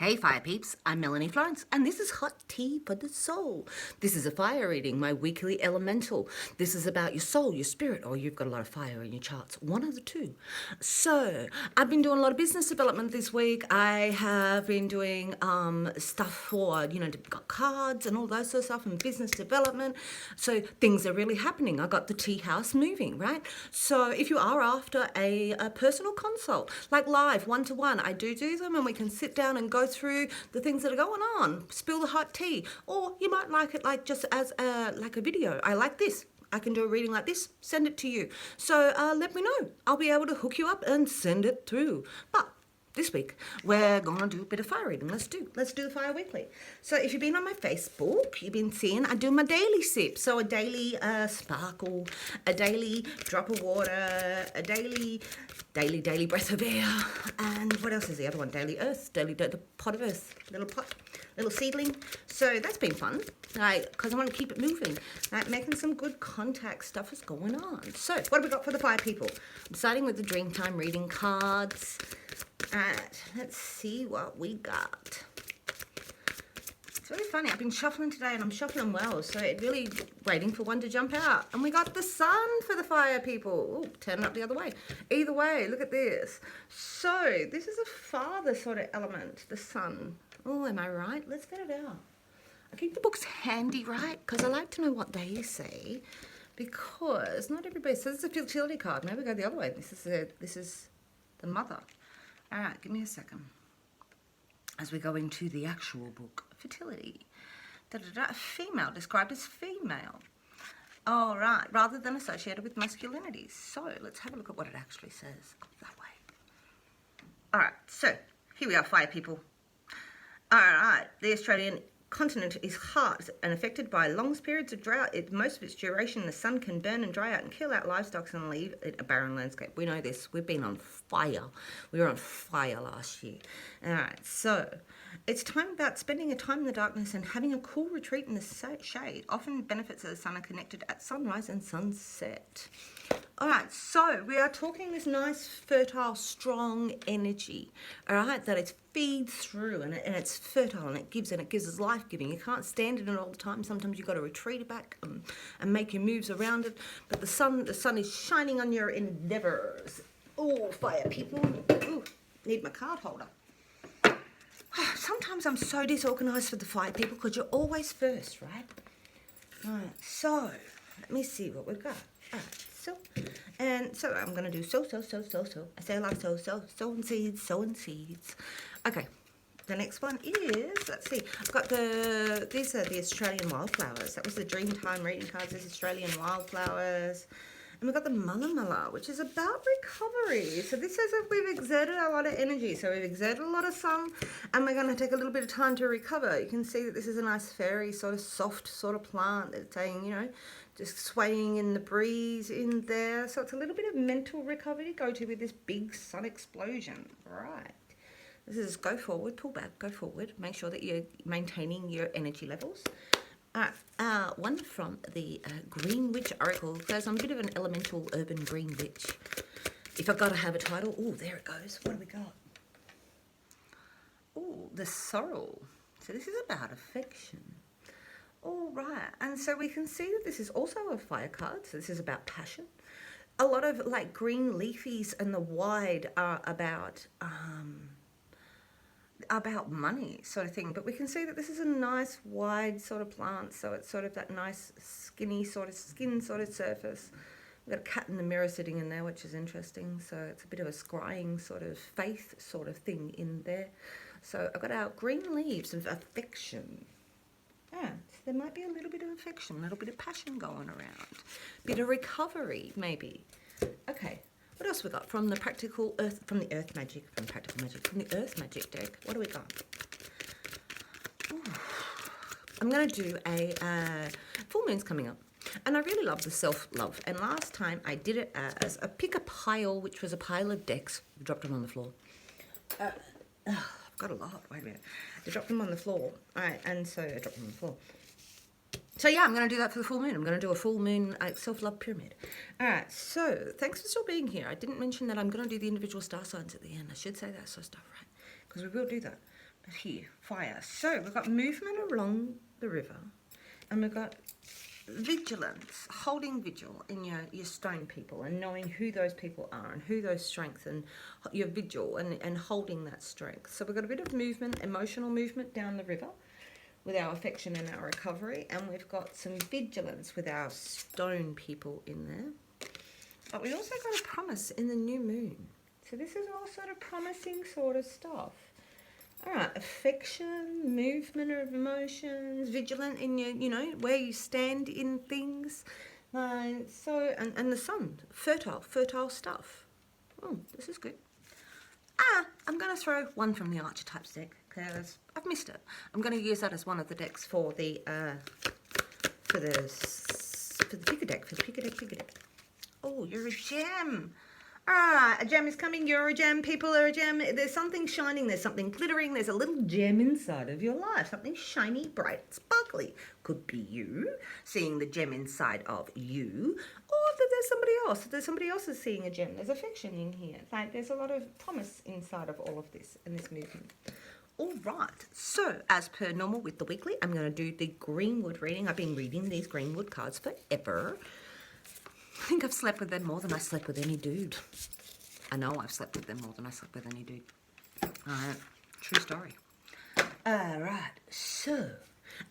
Hey Fire Peeps, I'm Melanie Florence and this is Hot Tea for the Soul. This is a fire reading, my weekly elemental. This is about your soul, your spirit, or you've got a lot of fire in your charts, one of the two. So, I've been doing a lot of business development this week. I have been doing stuff for, got cards and all that sort of stuff and business development. So, things are really happening. I got the tea house moving, right? So, if you are after a personal consult, like live, one-to-one, I do them and we can sit down and go through the things that are going on, spill the hot tea, or you might like it like just as a video. I like this. I can do a reading like this, send it to you. So let me know. I'll be able to hook you up and send it through. But this week, we're going to do a bit of fire reading. Let's do the Fire Weekly. So if you've been on my Facebook, you've been seeing I do my daily sip. So a daily sparkle, a daily drop of water, a daily breath of air, and what else is the other one? Daily earth, the pot of earth, little seedling. So that's been fun, right? Because I want to keep it moving, right? Making some good contact stuff is going on. So what have we got for the fire people? I'm starting with the Dreamtime reading cards. Alright, let's see what we got. It's really funny. I've been shuffling today and I'm shuffling well, so it really waiting for one to jump out. And we got the sun for the fire people. Ooh, turn it up the other way. Either way, look at this. So this is a father sort of element, the sun. Oh, am I right? Let's get it out. I keep the books handy, right? Because I like to know what they say. Because not everybody says it's a fertility card. Maybe go the other way. This is the mother. All right, give me a second. As we go into the actual book, fertility. A female, described as female. All right, rather than associated with masculinity. So let's have a look at what it actually says. That way. All right, so here we are, fire people. All right, the Australian continent is hot and affected by long periods of drought. Most of its duration, the sun can burn and dry out and kill out livestock and leave it a barren landscape. We know this. We've been on fire. We were on fire last year. All right, so it's time about spending a time in the darkness and having a cool retreat in the shade. Often benefits of the sun are connected at sunrise and sunset. All right, so we are talking this nice, fertile, strong energy, all right, that it feeds through and it's fertile and it gives us life-giving. You can't stand in it all the time. Sometimes you've got to retreat it back and make your moves around it. But the sun is shining on your endeavors. Oh, fire people. Ooh, need my card holder. Sometimes I'm so disorganized for the fire people because you're always first, right? All right, so let me see what we've got. All right. So I'm going to do so. I say a lot of sowing seeds. Okay, the next one is, let's see, I've got these are the Australian wildflowers. That was the Dreamtime reading cards, these Australian wildflowers. And we've got the Mulla, which is about recovery. So this says that we've exerted a lot of energy. So we've exerted a lot of sun, and we're going to take a little bit of time to recover. You can see that this is a nice, fairy, sort of soft sort of plant that's saying, just swaying in the breeze in there. So it's a little bit of mental recovery to go to with this big sun explosion. Right. This is go forward, pull back, go forward. Make sure that you're maintaining your energy levels. All right, one from the Green Witch Oracle. Says I'm a bit of an elemental urban green witch. If I've got to have a title, oh, there it goes. What do we got? Oh, the Sorrel. So this is about affection. All right, and so we can see that this is also a fire card. So this is about passion. A lot of like green leafies and the wide are about money sort of thing, but we can see that this is a nice wide sort of plant, so it's sort of that nice skinny sort of skin sort of surface. We've got a cat in the mirror sitting in there, which is interesting, so it's a bit of a scrying sort of faith sort of thing in there. So I've got our green leaves of affection. Yeah, so there might be a little bit of affection, a little bit of passion going around, bit of recovery maybe. Okay. What else we got from the Earth Magic deck? What do we got? Ooh. I'm going to do a full moon's coming up, and I really love the self-love. And last time I did it as a pick a pile, which was a pile of decks. I dropped them on the floor. I've got a lot. Wait a minute. I dropped them on the floor. All right, and so I dropped them on the floor. So yeah, I'm going to do that for the full moon. I'm going to do a full moon self-love pyramid. All right, so thanks for still being here. I didn't mention that I'm going to do the individual star signs at the end. I should say that sort of stuff, right? Because we will do that. here, fire. So we've got movement along the river, and we've got vigilance, holding vigil in your stone people, and knowing who those people are and who those strengths, and your vigil and holding that strength. So we've got a bit of movement, emotional movement down the river with our affection and our recovery, and we've got some vigilance with our stone people in there. But we also got a promise in the new moon. So this is all sort of promising sort of stuff. All right, affection, movement of emotions, vigilant in your, where you stand in things. And the sun, fertile stuff. Oh, this is good. I'm going to throw one from the Archetypes deck because I've missed it. I'm going to use that as one of the decks for the picker deck, picker deck. Oh, you're a gem. All right, a gem is coming. You're a gem. People are a gem. There's something shining. There's something glittering. There's a little gem inside of your life. Something shiny, bright, sparkly. Could be you seeing the gem inside of you, or that there's somebody else. There's somebody else is seeing a gem. There's affection in here. Like there's a lot of promise inside of all of this in this movement. All right. So as per normal with the weekly, I'm going to do the Greenwood reading. I've been reading these Greenwood cards forever. I think I've slept with them more than I slept with any dude. I know I've slept with them more than I slept with any dude. True story. All right, so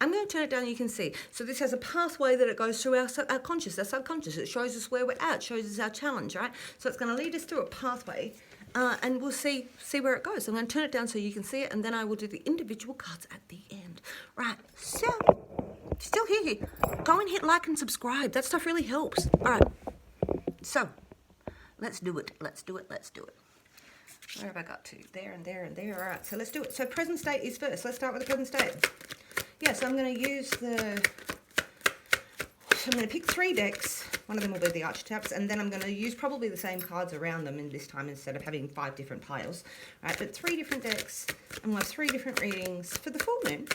I'm going to turn it down. You can see. So this has a pathway that it goes through our conscious, our subconscious. It shows us where we're at. It shows us our challenge, right? So it's going to lead us through a pathway, and we'll see where it goes. So I'm going to turn it down so you can see it, and then I will do the individual cards at the end. Right, so still here. Go and hit like and subscribe. That stuff really helps. All right. So, let's do it. Where have I got to? There and there and there. All right, so let's do it. So present state is first. Let's start with the present state. Yeah, so I'm going to use I'm going to pick 3 decks. One of them will be the Archetypes, and then I'm going to use probably the same cards around them in this time instead of having 5 different piles. All right, but 3 different decks, and we'll have 3 different readings for the full moon.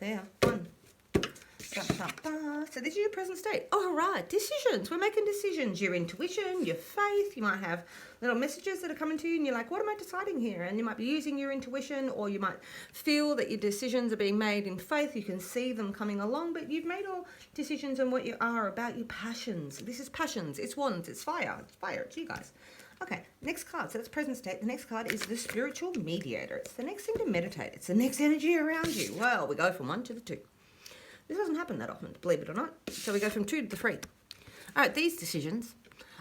There, 1. So this is your present state. All right, decisions. We're making decisions. Your intuition, your faith. You might have little messages that are coming to you and you're like, what am I deciding here? And you might be using your intuition, or you might feel that your decisions are being made in faith. You can see them coming along, but you've made all decisions on what you are about your passions. This is passions. It's wands. It's fire. It's fire. It's you guys. Okay, next card. So that's present state. The next card is the spiritual mediator. It's the next thing to meditate. It's the next energy around you. Well, we go from 1 to the 2. This doesn't happen that often, believe it or not. So we go from 2 to the 3. All right, these decisions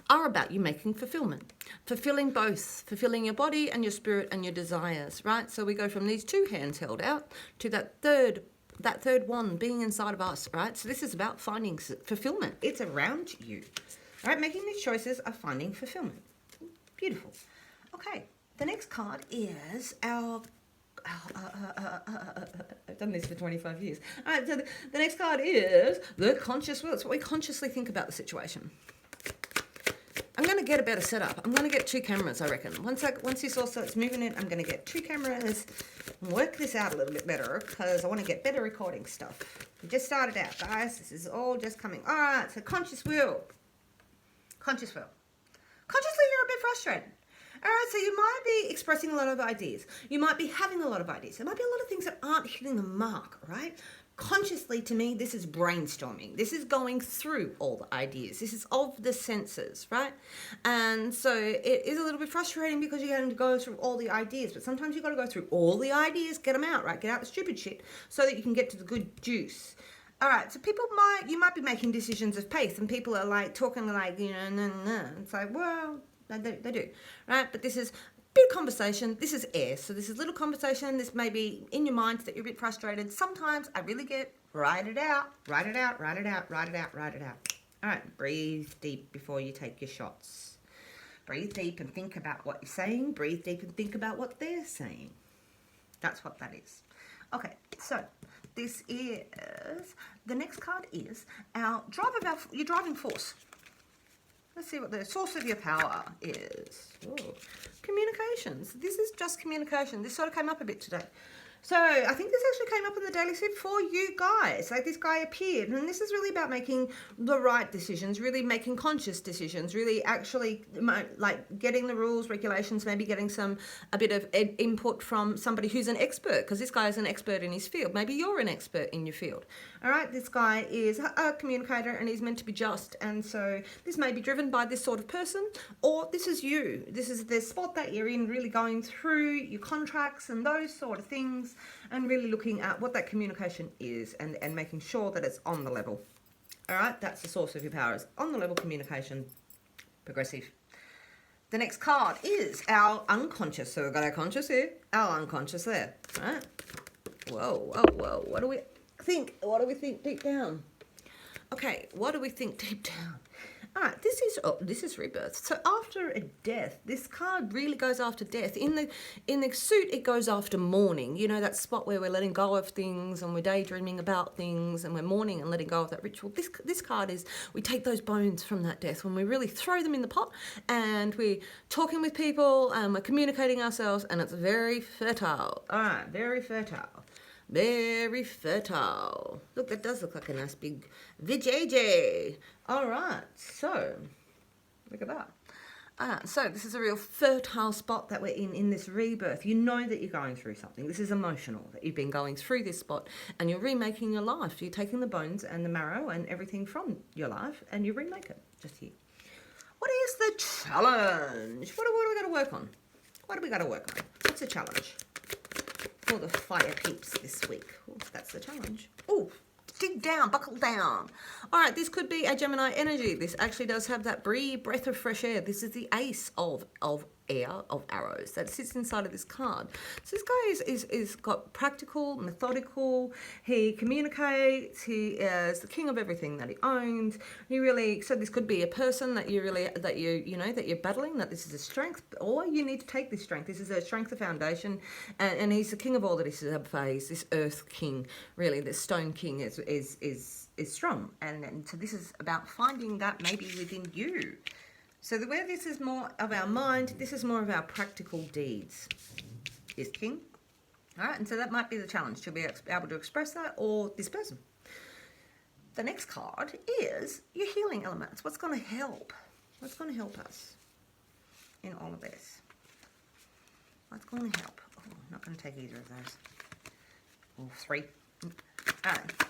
are about you making fulfillment. Fulfilling both. Fulfilling your body and your spirit and your desires, right? So we go from these 2 hands held out to that third one being inside of us, right? So this is about finding fulfillment. It's around you, right? Making these choices are finding fulfillment. Beautiful. Okay, the next card is our... I've done this for 25 years. All right, so the next card is the conscious will. It's what we consciously think about the situation. I'm going to get a better setup. I'm going to get 2 cameras, I reckon. Once this all starts moving in, I'm going to get 2 cameras and work this out a little bit better because I want to get better recording stuff. We just started out, guys. This is all just coming. All right, so conscious will. Conscious will. Consciously, you're a bit frustrated. All right, so you might be expressing a lot of ideas. You might be having a lot of ideas. There might be a lot of things that aren't hitting the mark, right? Consciously, to me, this is brainstorming. This is going through all the ideas. This is of the senses, right? And so it is a little bit frustrating because you're going to go through all the ideas. But sometimes you've got to go through all the ideas, get them out, right? Get out the stupid shit so that you can get to the good juice. All right, so you might be making decisions of pace, and people are like talking like, It's like, well... They do, right? But this is big conversation. This is air. So this is little conversation. This may be in your mind that you're a bit frustrated. Sometimes I really get, write it out. All right, breathe deep before you take your shots. Breathe deep and think about what you're saying. Breathe deep and think about what they're saying. That's what that is. Okay, so this is, the next card is your driving force. Let's see what the source of your power is. Ooh. Communications. This is just communication. This sort of came up a bit today. So I think this actually came up in the daily sip for you guys. Like this guy appeared, and this is really about making the right decisions, really making conscious decisions, really actually like getting the rules, regulations, maybe getting a bit of input from somebody who's an expert, because this guy is an expert in his field. Maybe you're an expert in your field. All right, this guy is a communicator and he's meant to be just, and so this may be driven by this sort of person, or this is you. This is the spot that you're in, really going through your contracts and those sort of things, and really looking at what that communication is and making sure that it's on the level. All right, that's the source of your powers. On the level communication, progressive. The next card is our unconscious. So we've got our conscious here, our unconscious there. All right. Whoa, whoa, whoa. What do we think? What do we think deep down? Okay, what do we think deep down? All right, this is rebirth. So after a death, this card really goes after death. In the suit, it goes after mourning. You know, that spot where we're letting go of things and we're daydreaming about things and we're mourning and letting go of that ritual. This card is, we take those bones from that death when we really throw them in the pot and we're talking with people and we're communicating ourselves, and it's very fertile. All right, very fertile. Very fertile. Look, that does look like a nice big vajayjay. All right, so look at that. So this is a real fertile spot that we're in this rebirth. You know that you're going through something. This is emotional, that you've been going through this spot and you're remaking your life. You're taking the bones and the marrow and everything from your life and you remake it just here. What is the challenge? What do we got to work on? What do we got to work on? What's the challenge for the fire peeps this week? Ooh, that's the challenge. Oh, dig down, buckle down. All right, this could be a Gemini energy. This actually does have that breath of fresh air. This is the ace of air, of arrows that sits inside of this card. So this guy is got practical, methodical. He communicates. He is the king of everything that he owns. He really, so this could be a person that you're battling, that this is a strength, or you need to take this strength. This is a strength of foundation, and he's the king of all that is phase. This earth king, really, this stone king is strong, and so this is about finding that maybe within you. So where this is more of our mind, this is more of our practical deeds, is king. All right, and so that might be the challenge, to be able to express that, or this person. The next card is your healing elements. What's going to help? What's going to help us in all of this? What's going to help? Oh, I'm not going to take either of those. All three. All right.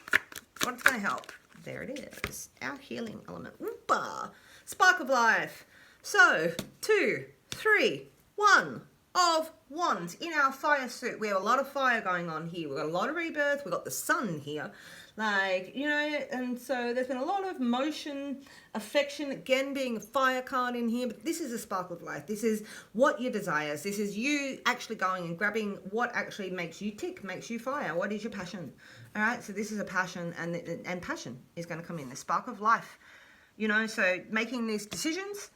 What's going to help? There it is. Our healing element. Oompa! Spark of life. So, 2, 3, 1 of wands in our fire suit. We have a lot of fire going on here. We've got a lot of rebirth. We've got the sun here. Like, you know, and so there's been a lot of motion, affection, again being a fire card in here, but this is a spark of life. This is what your desires. This is you actually going and grabbing what actually makes you tick, makes you fire. What is your passion? All right, so this is a passion, and passion is going to come in, the spark of life. You know, so making these decisions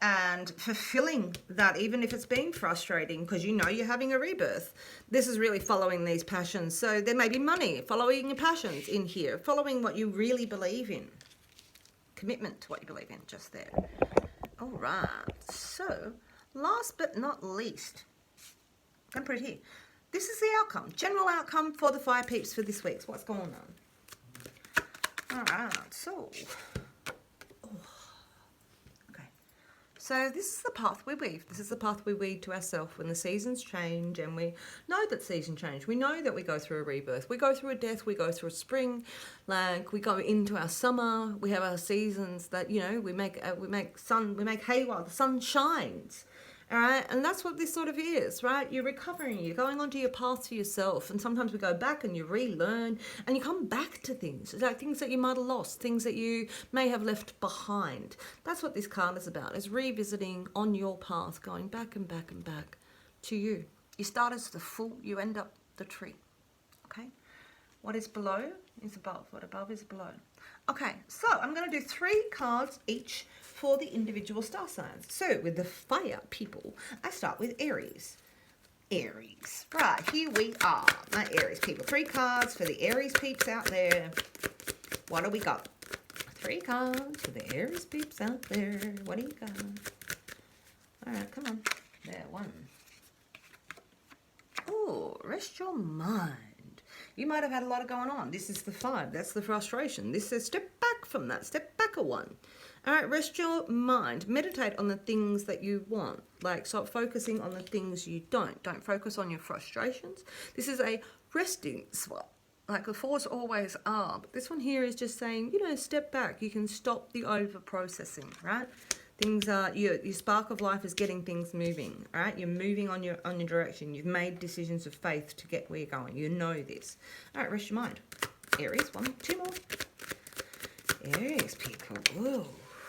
and fulfilling that, even if it's been frustrating, because you know you're having a rebirth. This is really following these passions. So there may be money, following your passions in here, following what you really believe in. Commitment to what you believe in, just there. All right, so last but not least, I'm going to put it here. This is the outcome, general outcome for the fire peeps for this week. So what's going on? All right, so... So this is the path we weave. This is the path we weave to ourselves when the seasons change, and we know that seasons change. We know that we go through a rebirth. We go through a death. We go through a spring. Like, we go into our summer. We have our seasons that, you know, we make hay while the sun shines. All right, and that's what this sort of is, right? You're recovering, you're going onto your path for yourself, and sometimes we go back and you relearn, and you come back to things, like things that you might have lost, things that you may have left behind. That's what this card is about, is revisiting on your path, going back and back and back to you. You start as the fool, you end up the tree, okay? What is below is above, what above is below. Okay, so I'm going to do 3 cards each for the individual star signs. So with the fire people, I start with Aries. Aries. Right, here we are. My Aries people. 3 cards for the Aries peeps out there. What do we got? 3 cards for the Aries peeps out there. What do you got? All right, come on. There, 1. Oh, red. rest your mind. You might have had a lot of going on. This is the 5. That's the frustration. This says step back from that. Step back a 1. All right, rest your mind. Meditate on the things that you want. Like, stop focusing on the things you don't. Don't focus on your frustrations. This is a resting swap. Like the 4s always are. But this one here is just saying, you know, step back. You can stop the over-processing, right? Things are, your spark of life is getting things moving, right? You're moving on your direction. You've made decisions of faith to get where you're going. You know this. All right, rest your mind. Aries, 1, 2 more. Aries people, whoa,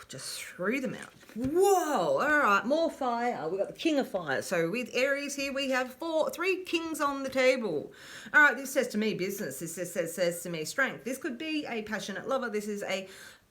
just threw them out. Whoa, all right, more fire. We've got the King of Fire. So with Aries here, we have 3 kings on the table. All right, this says to me business. This says to me strength. This could be a passionate lover. This is a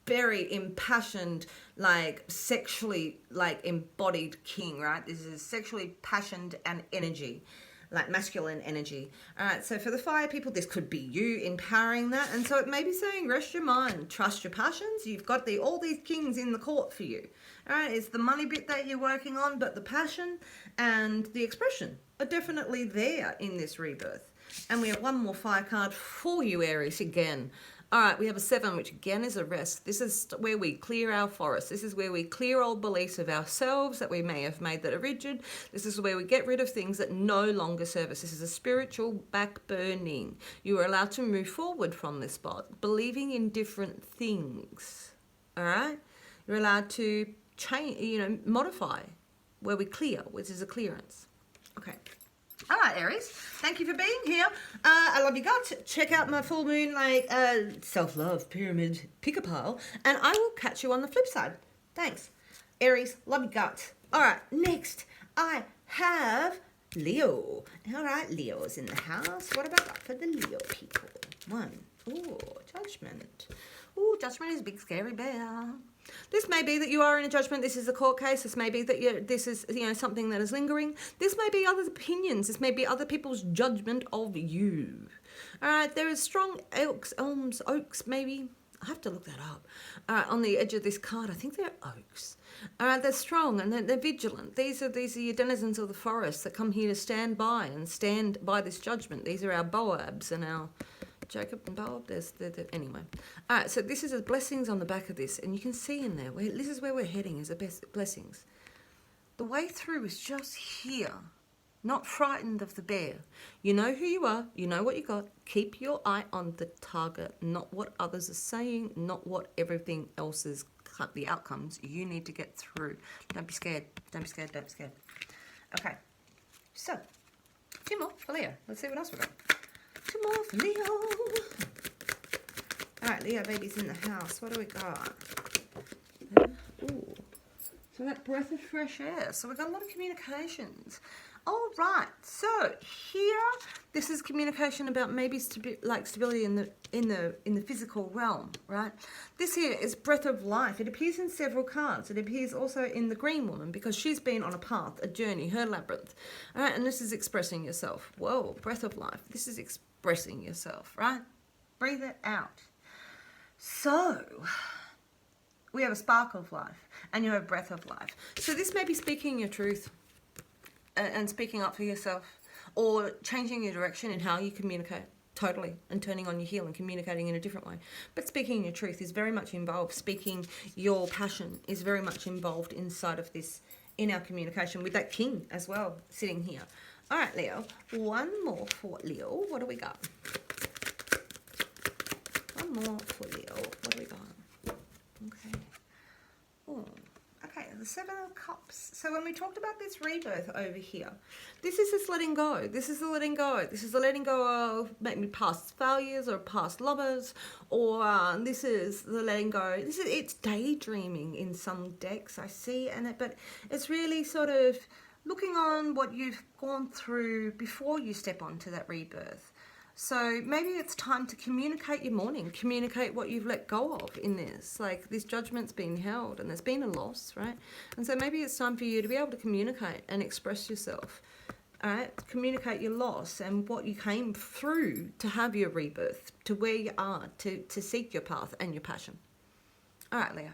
very impassioned, like sexually, like embodied king, right? This is sexually passionate and energy, like masculine energy. All right, so for the fire people, this could be you empowering that. And so it may be saying, rest your mind, trust your passions. You've got all these kings in the court for you. All right, it's the money bit that you're working on, but the passion and the expression are definitely there in this rebirth. And we have 1 more fire card for you, Aries, again. All right, we have a 7, which again is a rest. This is where we clear our forest. This is where we clear old beliefs of ourselves that we may have made that are rigid. This is where we get rid of things that no longer serve us. This is a spiritual back burning. You are allowed to move forward from this spot, believing in different things. All right? You're allowed to change, modify where we clear, which is a clearance. Okay. All right, Aries, thank you for being here. I love you guts. Check out my full moon, self-love pyramid pick-a-pile, and I will catch you on the flip side. Thanks. Aries, love you guts. All right, next I have Leo. All right, Leo's in the house. What about that for the Leo people? 1. Ooh, Judgment. Ooh, Judgment is a big scary bear. This may be that you are in a judgment. This is a court case. This may be that this is something that is lingering. This may be others' opinions. This may be other people's judgment of you. All right, there is strong elms, oaks, maybe. I have to look that up. All right, on the edge of this card, I think they're oaks. All right, they're strong and they're vigilant. These are your denizens of the forest that come here to stand by this judgment. These are our Boabs and our Jacob and Bob, anyway. All right, so this is the blessings on the back of this, and you can see in there, this is where we're heading, is the blessings. The way through is just here, not frightened of the bear. You know who you are, you know what you got. Keep your eye on the target, not what others are saying, not what everything else is, the outcomes. You need to get through. Don't be scared, don't be scared, don't be scared. Okay, so, 2 more for Leo. Let's see what else we got. 2 more for Leo. All right, Leo baby's in the house. What do we got? Ooh. So that breath of fresh air. So we've got a lot of communications. All right. So here, this is communication about maybe stability in the physical realm, right? This here is breath of life. It appears in several cards. It appears also in the green woman because she's been on a path, a journey, her labyrinth. All right, and this is expressing yourself. Whoa, breath of life. This is expressing yourself, right? Breathe it out. So we have a spark of life and you have breath of life. So this may be speaking your truth and speaking up for yourself, or changing your direction in how you communicate totally, and turning on your heel and communicating in a different way. But speaking your truth is very much involved. Speaking your passion is very much involved inside of this, in our communication, with that king as well sitting here. All right, Leo, 1 more for Leo. What do we got? 1 more for Leo. What do we got? Okay. Oh, okay, the 7 of Cups. So when we talked about this rebirth over here, this is just letting go. This is the letting go. This is the letting go of maybe past failures or past lovers, or this is the letting go. It's daydreaming in some decks I see, but it's really sort of looking on what you've gone through before you step onto that rebirth. So maybe it's time to communicate your mourning, communicate what you've let go of in this. Like, this judgment's been held and there's been a loss, right? And so maybe it's time for you to be able to communicate and express yourself, all right? Communicate your loss and what you came through to have your rebirth, to where you are, to seek your path and your passion. All right, Leo.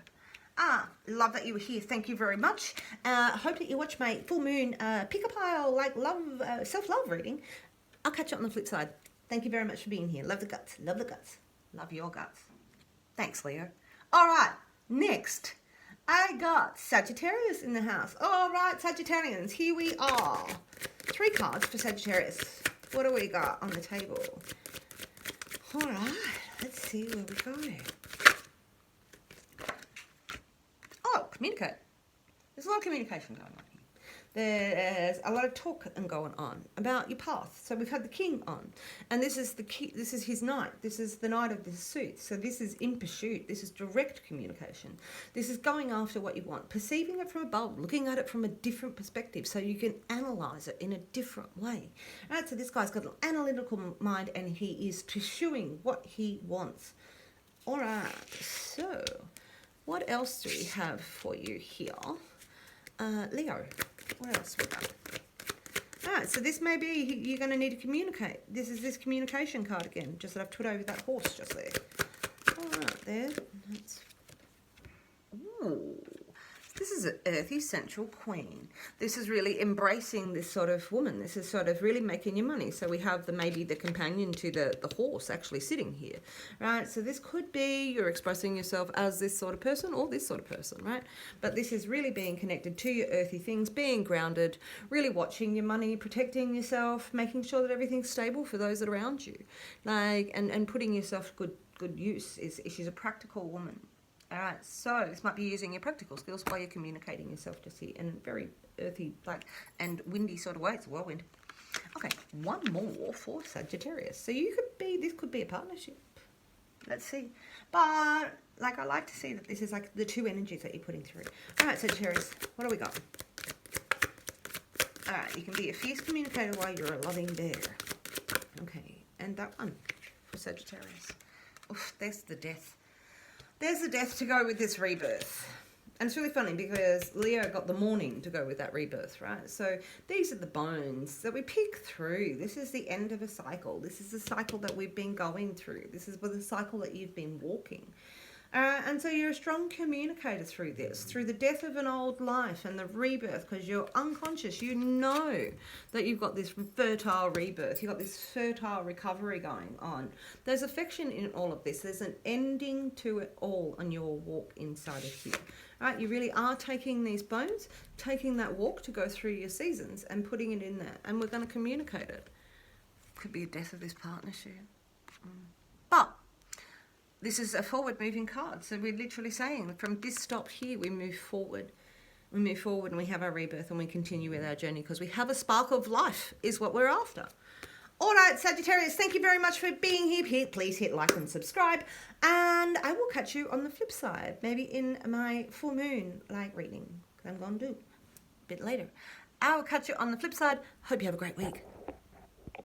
Love that you were here. Thank you very much. Hope that you watch my full moon pick-a-pile, love, self-love reading. I'll catch you on the flip side. Thank you very much for being here. Love the guts. Love the guts. Love your guts. Thanks, Leo. All right, next, I got Sagittarius in the house. All right, Sagittarians, here we are. 3 cards for Sagittarius. What do we got on the table? All right, let's see where we go. Oh, communicate. There's a lot of communication going on here. There's a lot of talk and going on about your path. So we've had the king on, and this is the key. This is his knight. This is the knight of the suit. So this is in pursuit. This is direct communication. This is going after what you want, perceiving it from above, looking at it from a different perspective, so you can analyze it in a different way. All right. So this guy's got an analytical mind, and he is pursuing what he wants. All right. So what else do we have for you here? Leo, what else we got? Alright, so this may be you're going to need to communicate. This is this communication card again, just that I've put over that horse just there. Alright, there. Ooh. This is an earthy central queen. This is really embracing this sort of woman. This is sort of really making your money. So we have maybe the companion to the horse actually sitting here, right? So this could be you're expressing yourself as this sort of person or this sort of person, right? But this is really being connected to your earthy things, being grounded, really watching your money, protecting yourself, making sure that everything's stable for those that are around you, like and putting yourself good use. She's a practical woman. All right, so this might be using your practical skills while you're communicating yourself to see in a very earthy, and windy sort of way. It's a whirlwind. Okay, one more for Sagittarius. So this could be a partnership. Let's see. But, I like to see that this is the 2 energies that you're putting through. All right, Sagittarius, what do we got? All right, you can be a fierce communicator while you're a loving bear. Okay, and that one for Sagittarius. Oof, there's the death. There's the death to go with this rebirth. And it's really funny because Leo got the mourning to go with that rebirth, right? So these are the bones that we pick through. This is the end of a cycle. This is the cycle that we've been going through. This is the cycle that you've been walking. And so you're a strong communicator through this, through the death of an old life and the rebirth, because you're unconscious. You know that you've got this fertile rebirth. You've got this fertile recovery going on. There's affection in all of this. There's an ending to it all on your walk inside of you. Right? You really are taking these bones, taking that walk to go through your seasons and putting it in there. And we're going to communicate it. Could be a death of this partnership. But this is a forward-moving card. So we're literally saying from this stop here, we move forward. We move forward and we have our rebirth and we continue with our journey because we have a spark of life is what we're after. All right, Sagittarius, thank you very much for being here. Please hit like and subscribe. And I will catch you on the flip side, maybe in my full moon reading. I'm going to do a bit later. I will catch you on the flip side. Hope you have a great week.